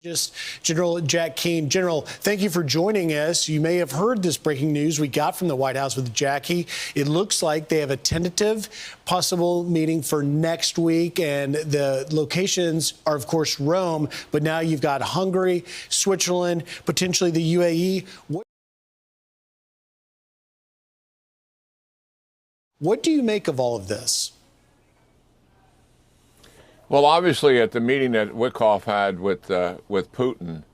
Just General Jack Keane. General, thank you for joining us. You may have heard this breaking news we got from the White House with Jackie. It looks like they have a tentative possible meeting for next week, and the locations are, of course, Rome, but now you've got Hungary, Switzerland, potentially the UAE. What do you make of all of this? Well, obviously, at the meeting that Wickoff had with Putin,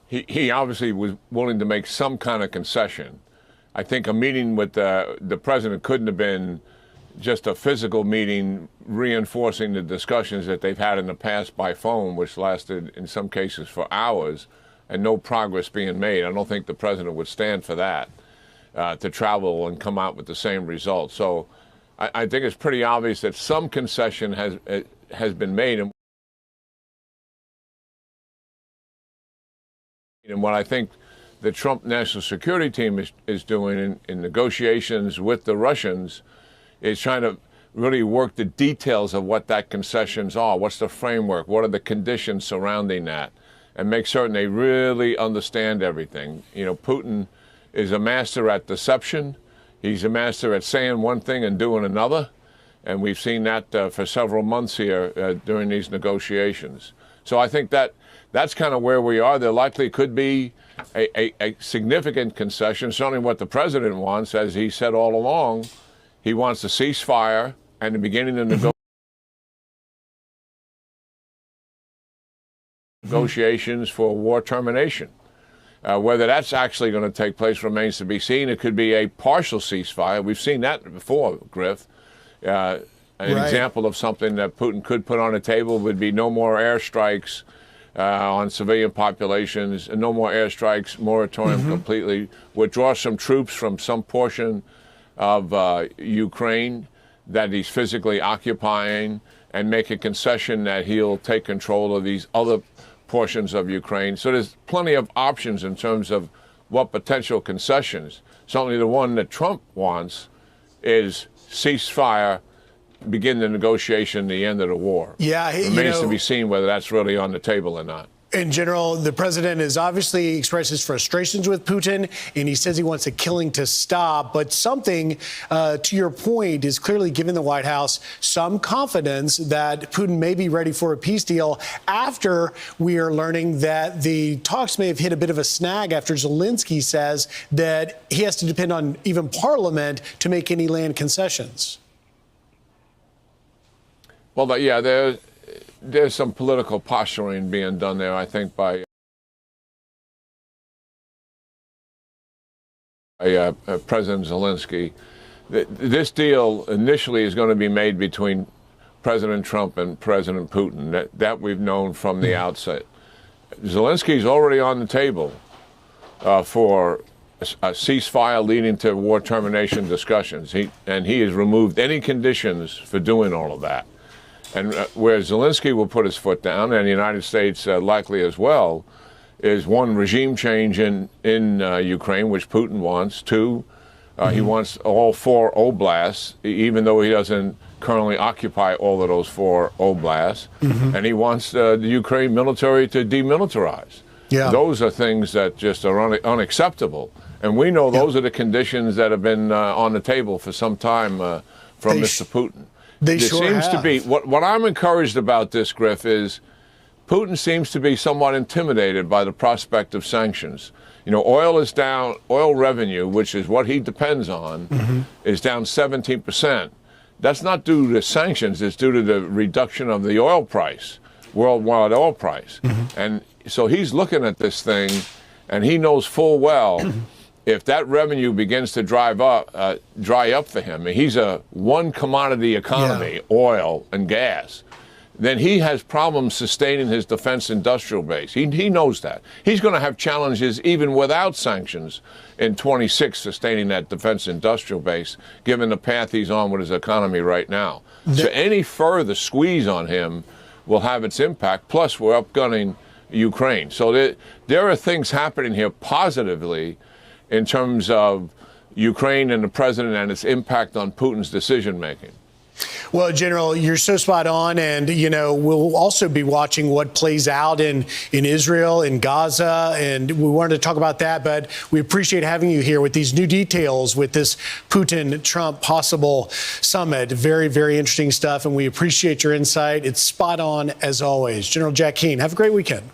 he obviously was willing to make some kind of concession. I think a meeting with the president couldn't have been just a physical meeting reinforcing the discussions that they've had in the past by phone, which lasted in some cases for hours, and no progress being made. I don't think the president would stand for that, to travel and come out with the same result. So I think it's pretty obvious that some concession has been made. And what I think the Trump National Security Team is doing in negotiations with the Russians is trying to really work the details of what that concessions are. What's the framework? What are the conditions surrounding that? And make certain they really understand everything. You know, Putin is a master at deception. He's a master at saying one thing and doing another. And we've seen that for several months here during these negotiations. So I think that's kind of where we are. There likely could be a significant concession, certainly what the president wants, as he said all along. He wants a ceasefire and the beginning of negotiations for war termination. Whether that's actually going to take place remains to be seen. It could be a partial ceasefire. We've seen that before, Griff. An example of something that Putin could put on the table would be no more airstrikes on civilian populations, and no more airstrikes, moratorium completely, withdraw some troops from some portion of Ukraine that he's physically occupying, and make a concession that he'll take control of these other portions of Ukraine. So there's plenty of options in terms of what potential concessions. Certainly the one that Trump wants is ceasefire, begin the negotiation, the end of the war. Yeah, it remains to be seen whether that's really on the table or not. In general, the president has obviously expressed his frustrations with Putin, and he says he wants the killing to stop. But something, to your point, is clearly giving the White House some confidence that Putin may be ready for a peace deal after we are learning that the talks may have hit a bit of a snag after Zelensky says that he has to depend on even Parliament to make any land concessions. Well, yeah, there's some political posturing being done there, I think, by President Zelensky. This deal initially is going to be made between President Trump and President Putin. That we've known from the outset. Zelensky's already on the table for a ceasefire leading to war termination discussions. He has removed any conditions for doing all of that. And where Zelensky will put his foot down, and the United States likely as well, is one, regime change in Ukraine, which Putin wants. Two, he wants all 4 oblasts, even though he doesn't currently occupy all of those 4 oblasts. And he wants the Ukraine military to demilitarize. Yeah. Those are things that just are unacceptable. And we know those are the conditions that have been on the table for some time from Mr. Putin. They sure seems to be what I'm encouraged about this, Griff, is Putin seems to be somewhat intimidated by the prospect of sanctions. You know, oil is down, oil revenue, which is what he depends on, is down 17%. That's not due to sanctions, it's due to the reduction of the oil price, worldwide oil price. And so he's looking at this thing, and he knows full well if that revenue begins to dry up for him, he's a one commodity economy, oil and gas, then he has problems sustaining his defense industrial base. He knows that. He's going to have challenges even without sanctions in 26 sustaining that defense industrial base, given the path he's on with his economy right now. So any further squeeze on him will have its impact. Plus, we're upgunning Ukraine. So there are things happening here positively in terms of Ukraine and the president and its impact on Putin's decision-making. Well, General, you're so spot on. And, we'll also be watching what plays out in Israel, in Gaza. And we wanted to talk about that. But we appreciate having you here with these new details with this Putin-Trump possible summit. Very, very interesting stuff. And we appreciate your insight. It's spot on as always. General Jack Keane, have a great weekend.